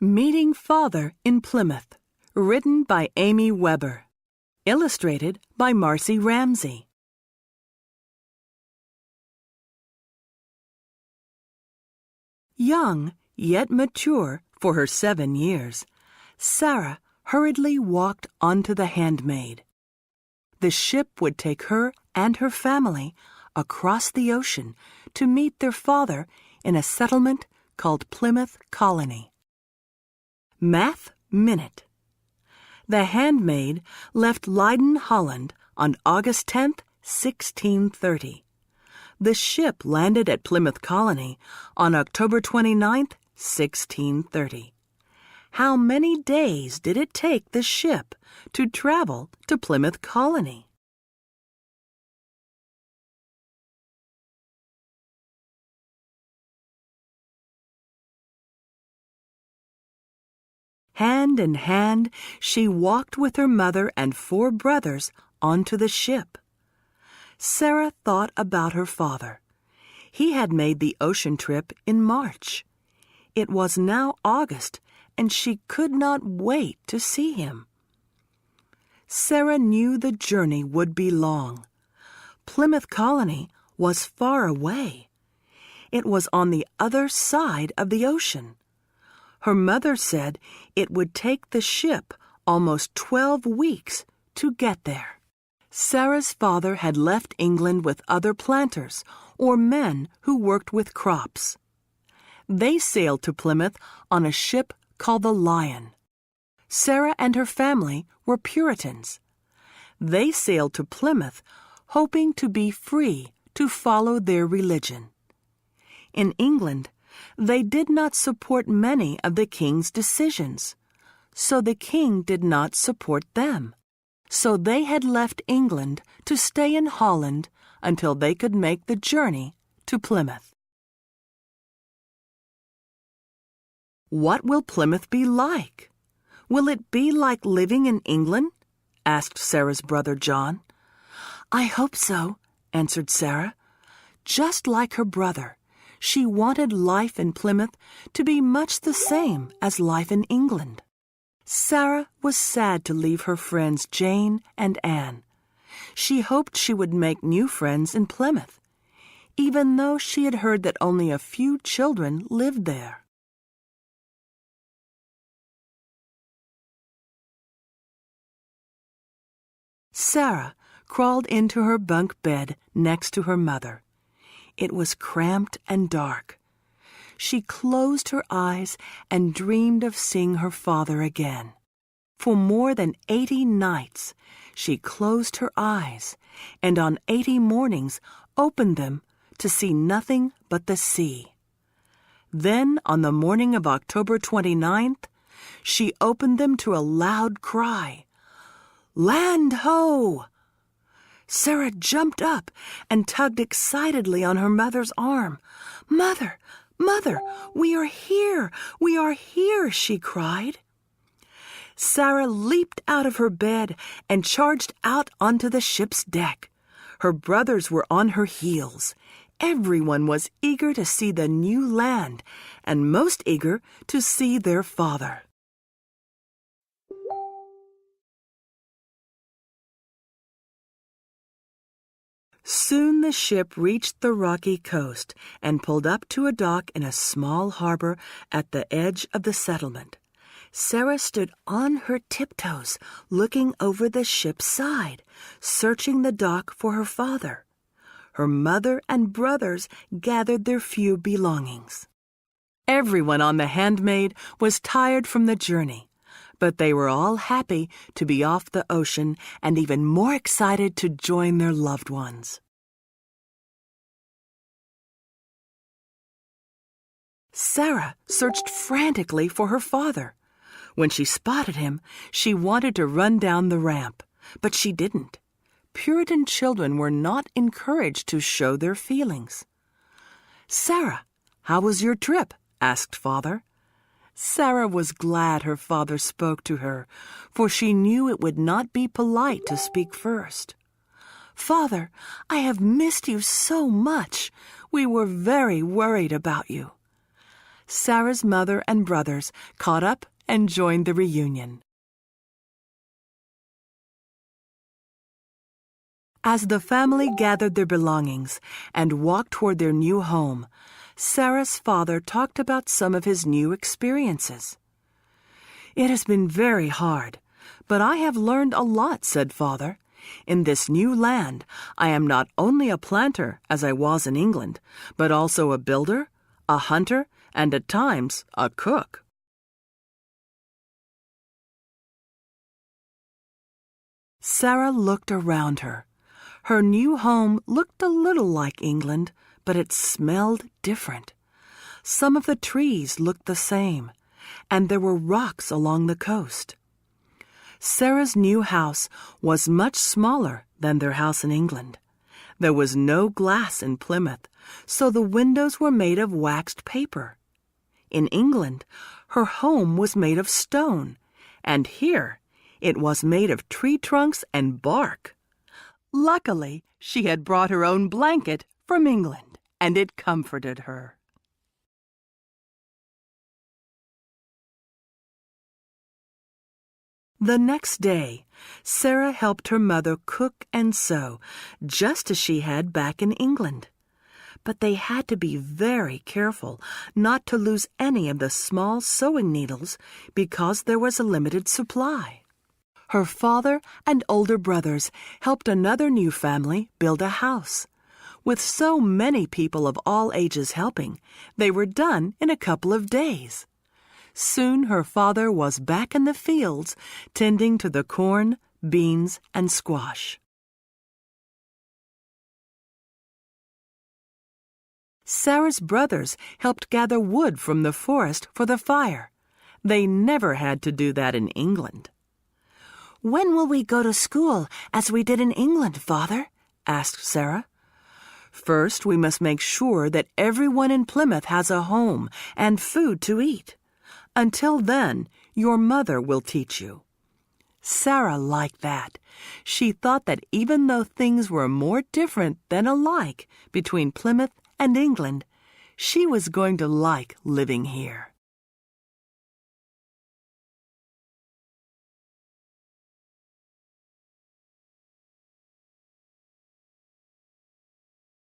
Meeting Father in Plymouth, written by Amy Weber, illustrated by Marcy Ramsey. Young, yet mature for her 7 years, Sarah hurriedly walked onto the Handmaid. The ship would take her and her family across the ocean to meet their father in a settlement called Plymouth Colony. Math Minute. The Handmaid left Leiden, Holland on August 10, 1630. The ship landed at Plymouth Colony on October 29, 1630. How many days did it take the ship to travel to Plymouth Colony? Hand in hand, she walked with her mother and 4 brothers onto the ship. Sarah thought about her father. He had made the ocean trip in March. It was now August, and she could not wait to see him. Sarah knew the journey would be long. Plymouth Colony was far away. It was on the other side of the ocean. Her mother said it would take the ship almost 12 weeks to get there. Sarah's father had left England with other planters or men who worked with crops. They sailed to Plymouth on a ship called the Lion. Sarah and her family were Puritans. They sailed to Plymouth hoping to be free to follow their religion. In England, they did not support many of the king's decisions, so the king did not support them. So they had left England to stay in Holland until they could make the journey to Plymouth. What will Plymouth be like? Will it be like living in England? Asked Sarah's brother John. I hope so, answered Sarah. Just like her brother, she wanted life in Plymouth to be much the same as life in England. Sarah was sad to leave her friends Jane and Anne. She hoped she would make new friends in Plymouth, even though she had heard that only a few children lived there. Sarah crawled into her bunk bed next to her mother. It was cramped and dark. She closed her eyes and dreamed of seeing her father again. For more than 80 nights, she closed her eyes, and on 80 mornings opened them to see nothing but the sea. Then, on the morning of October 29th, she opened them to a loud cry, "Land ho!" Sarah jumped up and tugged excitedly on her mother's arm. "Mother, Mother, we are here! We are here!" she cried. Sarah leaped out of her bed and charged out onto the ship's deck. Her brothers were on her heels. Everyone was eager to see the new land, and most eager to see their father. Soon the ship reached the rocky coast and pulled up to a dock in a small harbor at the edge of the settlement. Sarah stood on her tiptoes, looking over the ship's side, searching the dock for her father. Her mother and brothers gathered their few belongings. Everyone on the Handmaid was tired from the journey, but they were all happy to be off the ocean and even more excited to join their loved ones. Sarah searched frantically for her father. When she spotted him, she wanted to run down the ramp, but she didn't. Puritan children were not encouraged to show their feelings. "Sarah, how was your trip?" asked Father. Sarah was glad her father spoke to her, for she knew it would not be polite to speak first. "Father, I have missed you so much. We were very worried about you." Sarah's mother and brothers caught up and joined the reunion. As the family gathered their belongings and walked toward their new home, Sarah's father talked about some of his new experiences. "It has been very hard, but I have learned a lot," said Father. "In this new land, I am not only a planter, as I was in England, but also a builder, a hunter, and at times a cook." Sarah looked around her. Her new home looked a little like England, but it smelled different. Some of the trees looked the same, and there were rocks along the coast. Sarah's new house was much smaller than their house in England. There was no glass in Plymouth, so the windows were made of waxed paper. In England, her home was made of stone, and here it was made of tree trunks and bark. Luckily, she had brought her own blanket from England, and it comforted her. The next day, Sarah helped her mother cook and sew, just as she had back in England. But they had to be very careful not to lose any of the small sewing needles because there was a limited supply. Her father and older brothers helped another new family build a house. With so many people of all ages helping, they were done in a couple of days. Soon her father was back in the fields, tending to the corn, beans, and squash. Sarah's brothers helped gather wood from the forest for the fire. They never had to do that in England. "When will we go to school, as we did in England, Father?" asked Sarah. "First, we must make sure that everyone in Plymouth has a home and food to eat. Until then, your mother will teach you." Sarah liked that. She thought that even though things were more different than alike between Plymouth and England, she was going to like living here.